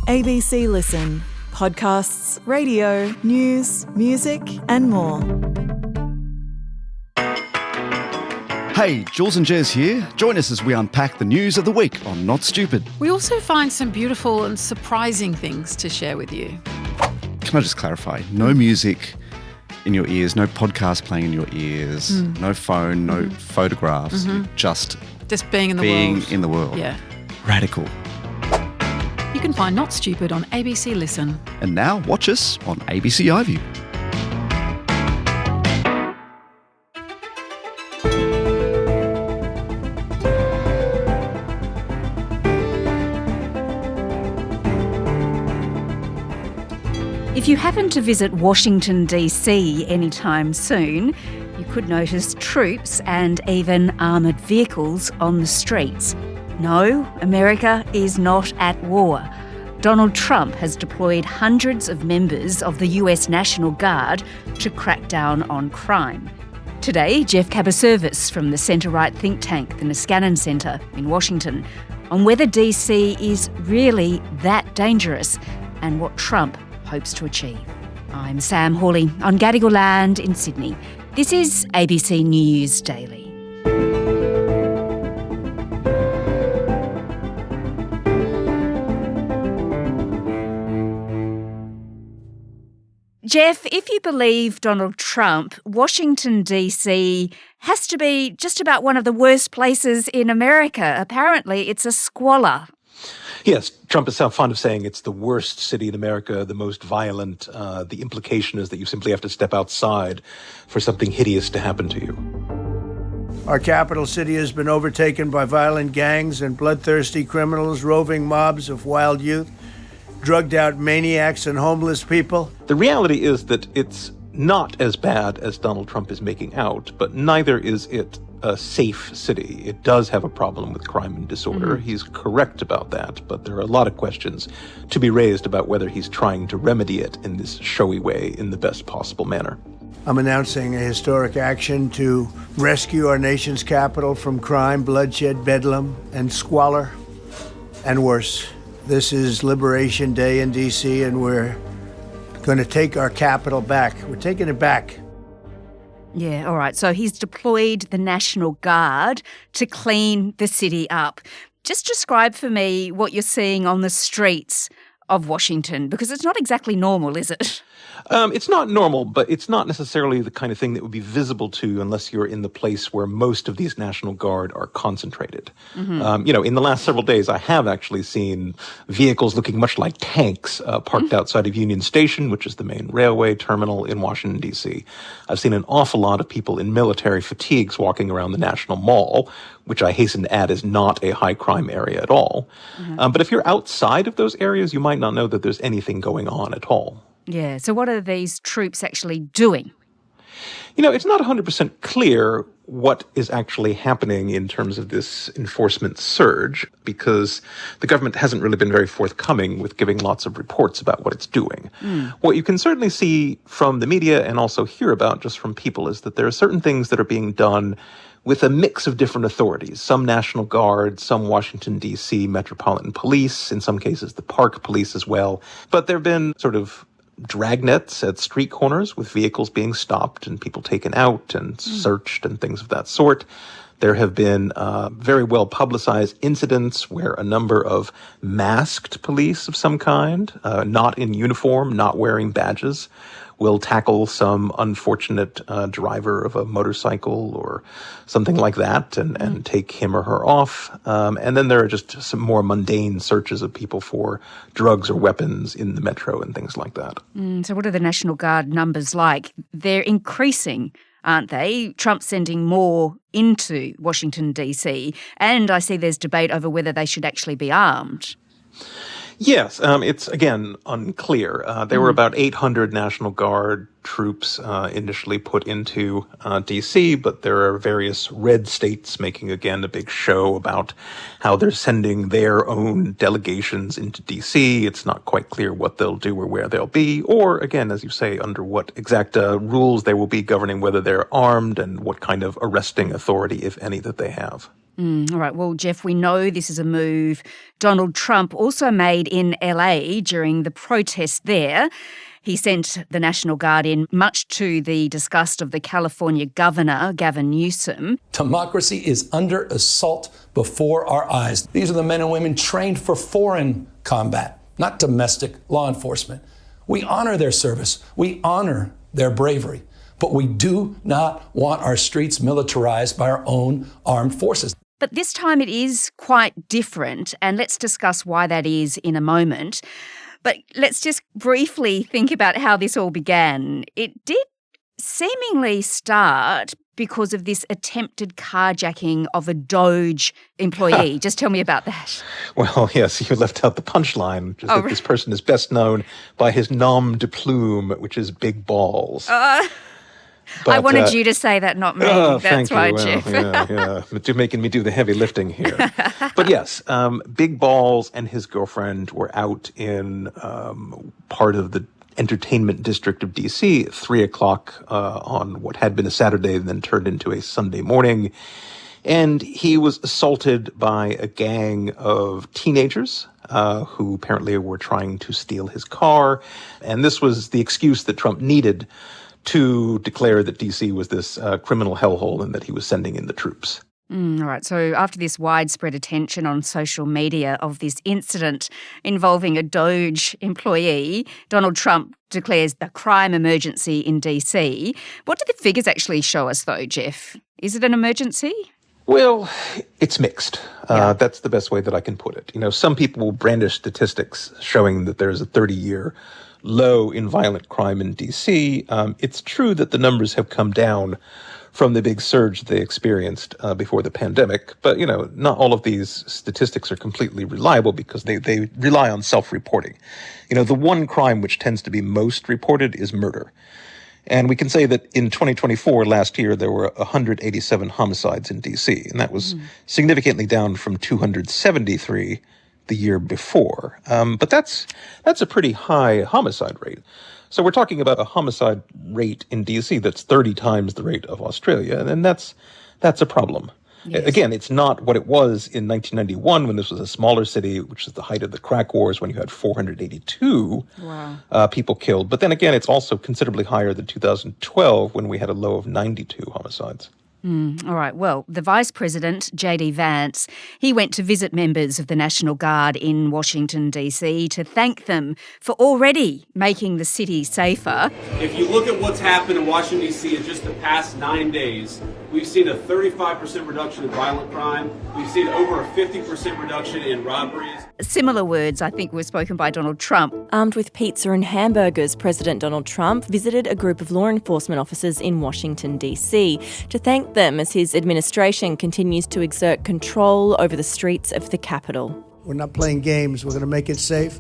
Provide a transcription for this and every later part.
ABC Listen. Podcasts, radio, news, music and more. Hey, Jules and Jez here. Join us as we unpack the news of the week on Not Stupid. We also find some beautiful and surprising things to share with you. Can I just clarify? No music in your ears, no podcast playing in your ears, no phone, no photographs, just being in the world. Yeah. Radical. You can find Not Stupid on ABC Listen. And now watch us on ABC iView. If you happen to visit Washington, D.C. anytime soon, you could notice troops and even armoured vehicles on the streets. No, America is not at war. Donald Trump has deployed hundreds of members of the US National Guard to crack down on crime. Today, Geoff Kabaservice from the centre-right think tank, the Niskanen Center in Washington, on whether D.C. is really that dangerous and what Trump hopes to achieve. I'm Sam Hawley on Gadigal land in Sydney. This is ABC News Daily. Geoff, if you believe Donald Trump, Washington, D.C. has to be just about one of the worst places in America. Apparently, it's a squalor. Yes, Trump is fond of saying it's the worst city in America, the most violent. The implication is that you simply have to step outside for something hideous to happen to you. Our capital city has been overtaken by violent gangs and bloodthirsty criminals, roving mobs of wild youth, drugged-out maniacs and homeless people. The reality is that it's not as bad as Donald Trump is making out, but neither is it a safe city. It does have a problem with crime and disorder. He's correct about that, but there are a lot of questions to be raised about whether he's trying to remedy it in this showy way in the best possible manner. I'm announcing a historic action to rescue our nation's capital from crime, bloodshed, bedlam, and squalor, and worse. This is Liberation Day in D.C., and we're going to take our capital back. We're taking it back. Yeah, all right. So he's deployed the National Guard to clean the city up. Just describe for me what you're seeing on the streets of Washington, because it's not exactly normal, is it? It's not normal, but it's not necessarily the kind of thing that would be visible to you unless you're in the place where most of these National Guard are concentrated. In the last several days, I have actually seen vehicles looking much like tanks parked outside of Union Station, which is the main railway terminal in Washington, D.C. I've seen an awful lot of people in military fatigues walking around the National Mall, which I hasten to add is not a high-crime area at all. But if you're outside of those areas, you might not know that there's anything going on at all. Yeah, so what are these troops actually doing? It's not 100% clear what is actually happening in terms of this enforcement surge, because the government hasn't really been very forthcoming with giving lots of reports about what it's doing. What you can certainly see from the media and also hear about just from people is that there are certain things that are being done with a mix of different authorities, some National Guard, some Washington, D.C. Metropolitan Police, in some cases the Park Police as well. But there have been sort of dragnets at street corners with vehicles being stopped and people taken out and searched and things of that sort. There have been very well-publicized incidents where a number of masked police of some kind, not in uniform, not wearing badges, will tackle some unfortunate driver of a motorcycle or something like that and take him or her off. And then there are just some more mundane searches of people for drugs or weapons in the metro and things like that. So what are the National Guard numbers like? They're increasing, aren't they? Trump's sending more into Washington, D.C. And I see there's debate over whether they should actually be armed. Yes, it's, again, unclear. There were about 800 National Guard troops initially put into D.C., but there are various red states making, again, a big show about how they're sending their own delegations into D.C. It's not quite clear what they'll do or where they'll be, or, again, as you say, under what exact rules they will be governing whether they're armed and what kind of arresting authority, if any, that they have. All right. Well, Geoff, we know this is a move Donald Trump also made in LA during the protest there. He sent the National Guard in, much to the disgust of the California governor, Gavin Newsom. Democracy is under assault before our eyes. These are the men and women trained for foreign combat, not domestic law enforcement. We honor their service. We honor their bravery. But we do not want our streets militarized by our own armed forces. But this time it is quite different, and let's discuss why that is in a moment. But let's just briefly think about how this all began. It did seemingly start because of this attempted carjacking of a DOJ employee. Just tell me about that. Well, yes, you left out the punchline, which is that this person is best known by his nom de plume, which is big balls. But, I wanted you to say that, not me. That's right, Geoff. Yeah. You're making me do the heavy lifting here. But yes, Big Balls and his girlfriend were out in part of the entertainment district of D.C. at 3 o'clock on what had been a Saturday and then turned into a Sunday morning. And he was assaulted by a gang of teenagers who apparently were trying to steal his car. And this was the excuse that Trump needed to declare that D.C. was this criminal hellhole and that he was sending in the troops. All right. So after this widespread attention on social media of this incident involving a DOJ employee, Donald Trump declares the crime emergency in D.C. What do the figures actually show us, though, Geoff? Is it an emergency? Well, it's mixed. That's the best way that I can put it. You know, some people will brandish statistics showing that there's a 30-year low in violent crime in D.C. It's true that the numbers have come down from the big surge they experienced before the pandemic. But, you know, not all of these statistics are completely reliable because they rely on self-reporting. You know, the one crime which tends to be most reported is murder. And we can say that in 2024, last year, there were 187 homicides in D.C., and that was significantly down from 273 the year before. But that's a pretty high homicide rate. So we're talking about a homicide rate in D.C. that's 30 times the rate of Australia, and that's a problem. Yes. Again, it's not what it was in 1991 when this was a smaller city, which is the height of the crack wars, when you had 482 people killed. But then again, it's also considerably higher than 2012 when we had a low of 92 homicides. All right. Well, the Vice President, J.D. Vance, he went to visit members of the National Guard in Washington, D.C. to thank them for already making the city safer. If you look at what's happened in Washington, D.C. in just the past 9 days, we've seen a 35% reduction in violent crime. We've seen over a 50% reduction in robberies. Similar words, I think, were spoken by Donald Trump. Armed with pizza and hamburgers, President Donald Trump visited a group of law enforcement officers in Washington, D.C. to thank them as his administration continues to exert control over the streets of the capital. We're not playing games. We're going to make it safe.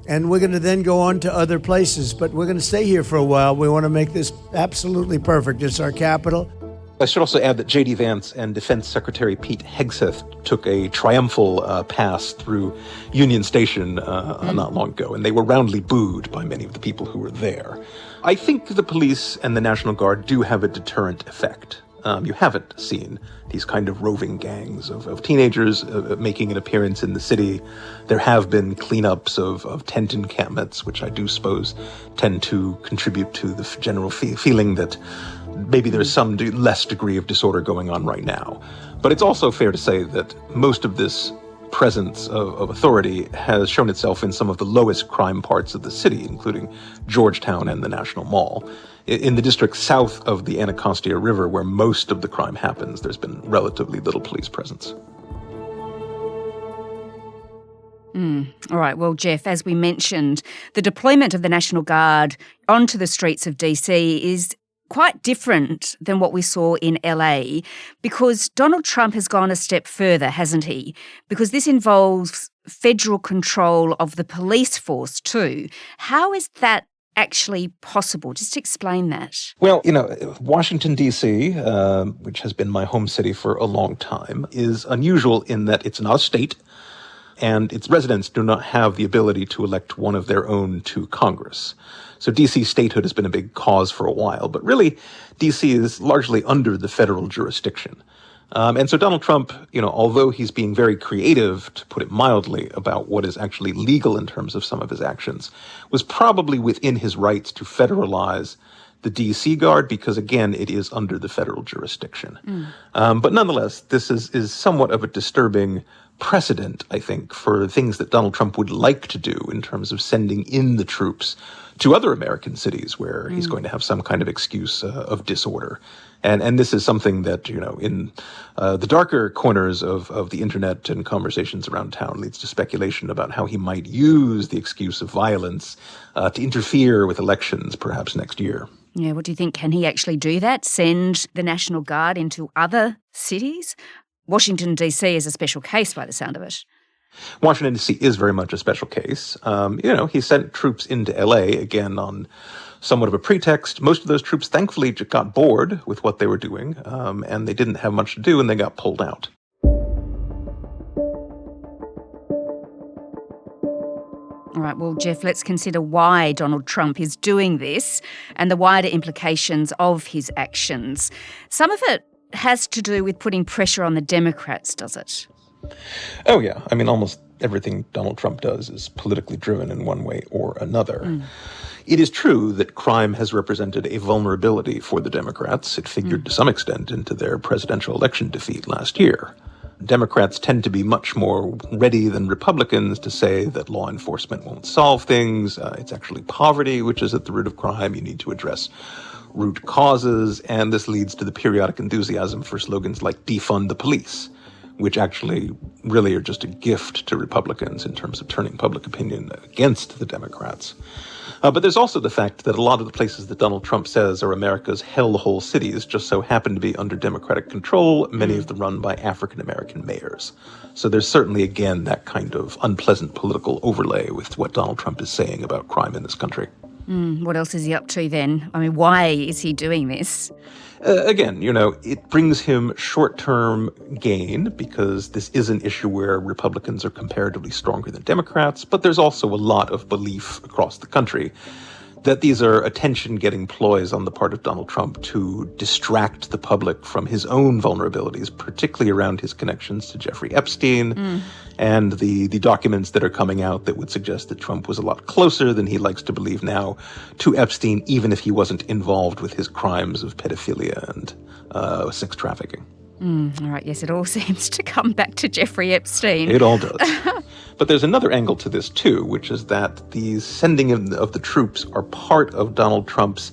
And we're going to then go on to other places. But we're going to stay here for a while. We want to make this absolutely perfect. It's our capital. I should also add that J.D. Vance and Defense Secretary Pete Hegseth took a triumphal pass through Union Station not long ago, and they were roundly booed by many of the people who were there. I think the police and the National Guard do have a deterrent effect. You haven't seen these kind of roving gangs of teenagers making an appearance in the city. There have been cleanups of tent encampments, which I do suppose tend to contribute to the general feeling that maybe there's some less degree of disorder going on right now. But it's also fair to say that most of this presence of authority has shown itself in some of the lowest crime parts of the city, including Georgetown and the National Mall. In the district south of the Anacostia River, where most of the crime happens, there's been relatively little police presence. All right. Well, Geoff, as we mentioned, the deployment of the National Guard onto the streets of DC is quite different than what we saw in LA, because Donald Trump has gone a step further, hasn't he? Because this involves federal control of the police force too. How is that actually possible? Just explain that. Well, you know, Washington, D.C., which has been my home city for a long time, is unusual in that it's not a state, and its residents do not have the ability to elect one of their own to Congress. So D.C. statehood has been a big cause for a while, but really D.C. is largely under the federal jurisdiction. And so Donald Trump, although he's being very creative, to put it mildly, about what is actually legal in terms of some of his actions, was probably within his rights to federalize the D.C. Guard because, again, it is under the federal jurisdiction. But nonetheless, this is somewhat of a disturbing precedent, I think, for things that Donald Trump would like to do in terms of sending in the troops to other American cities where he's going to have some kind of excuse of disorder. And this is something that, in the darker corners of the internet and conversations around town leads to speculation about how he might use the excuse of violence to interfere with elections perhaps next year. Yeah, what do you think? Can he actually do that? Send the National Guard into other cities? Washington, D.C. is a special case by the sound of it. Washington, D.C. is very much a special case. He sent troops into L.A., again, on somewhat of a pretext. Most of those troops, thankfully, got bored with what they were doing, and they didn't have much to do, and they got pulled out. All right, well, Geoff, let's consider why Donald Trump is doing this and the wider implications of his actions. Some of it has to do with putting pressure on the Democrats, does it? Oh, yeah. I mean, almost everything Donald Trump does is politically driven in one way or another. It is true that crime has represented a vulnerability for the Democrats. It figured to some extent into their presidential election defeat last year. Democrats tend to be much more ready than Republicans to say that law enforcement won't solve things. It's actually poverty, which is at the root of crime. You need to address root causes. And this leads to the periodic enthusiasm for slogans like defund the police, which actually really are just a gift to Republicans in terms of turning public opinion against the Democrats. But there's also the fact that a lot of the places that Donald Trump says are America's hellhole cities just so happen to be under Democratic control, many of them run by African-American mayors. So there's certainly, again, that kind of unpleasant political overlay with what Donald Trump is saying about crime in this country. What else is he up to then? I mean, why is he doing this? Again, it brings him short-term gain because this is an issue where Republicans are comparatively stronger than Democrats, but there's also a lot of belief across the country that these are attention-getting ploys on the part of Donald Trump to distract the public from his own vulnerabilities, particularly around his connections to Jeffrey Epstein and the documents that are coming out that would suggest that Trump was a lot closer than he likes to believe now to Epstein, even if he wasn't involved with his crimes of pedophilia and sex trafficking. All right, yes, it all seems to come back to Jeffrey Epstein. It all does. But there's another angle to this, too, which is that the sending of the troops are part of Donald Trump's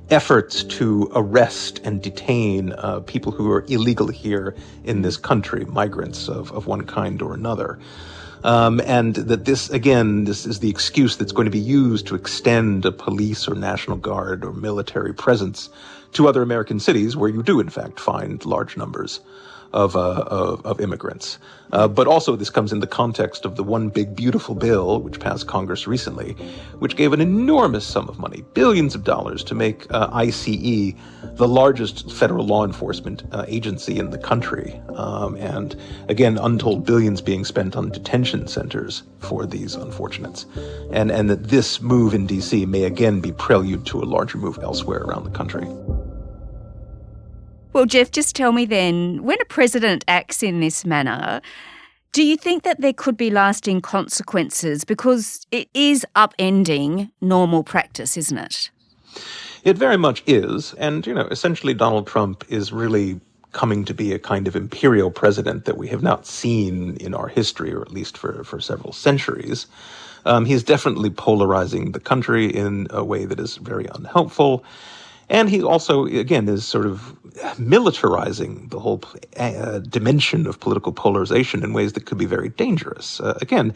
efforts to arrest and detain people who are illegal here in this country, migrants of one kind or another. And that this is the excuse that's going to be used to extend a police or National Guard or military presence to other American cities where you do, in fact, find large numbers of immigrants. But also this comes in the context of the One Big Beautiful Bill, which passed Congress recently, which gave an enormous sum of money, billions of dollars, to make ICE the largest federal law enforcement agency in the country. And again, untold billions being spent on detention centers for these unfortunates. And that this move in D.C. may again be prelude to a larger move elsewhere around the country. Well, Geoff, just tell me then, when a president acts in this manner, do you think that there could be lasting consequences? Because it is upending normal practice, isn't it? It very much is. And, essentially Donald Trump is really coming to be a kind of imperial president that we have not seen in our history, or at least for several centuries. He's definitely polarizing the country in a way that is very unhelpful. And he also, again, is sort of militarizing the whole dimension of political polarization in ways that could be very dangerous. Again,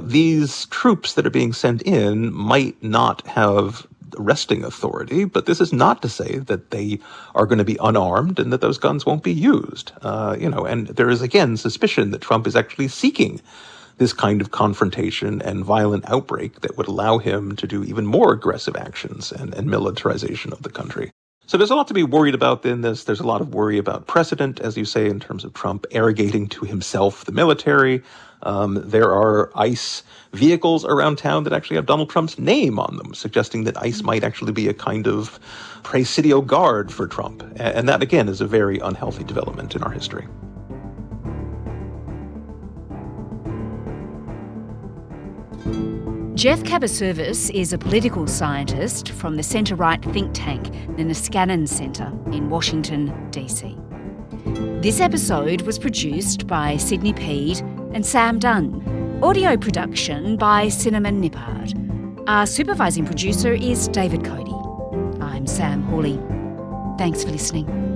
these troops that are being sent in might not have arresting authority, but this is not to say that they are going to be unarmed and that those guns won't be used. And there is, again, suspicion that Trump is actually seeking this kind of confrontation and violent outbreak that would allow him to do even more aggressive actions and militarization of the country. So there's a lot to be worried about in this. There's a lot of worry about precedent, as you say, in terms of Trump arrogating to himself the military, There are ICE vehicles around town that actually have Donald Trump's name on them, suggesting that ICE might actually be a kind of presidio guard for Trump. And that, again, is a very unhealthy development in our history. Geoff Kabaservice is a political scientist from the centre-right think tank, the Niskanen Center in Washington, D.C. This episode was produced by Sydney Peed and Sam Dunn. Audio production by Cinnamon Nippard. Our supervising producer is David Cody. I'm Sam Hawley. Thanks for listening.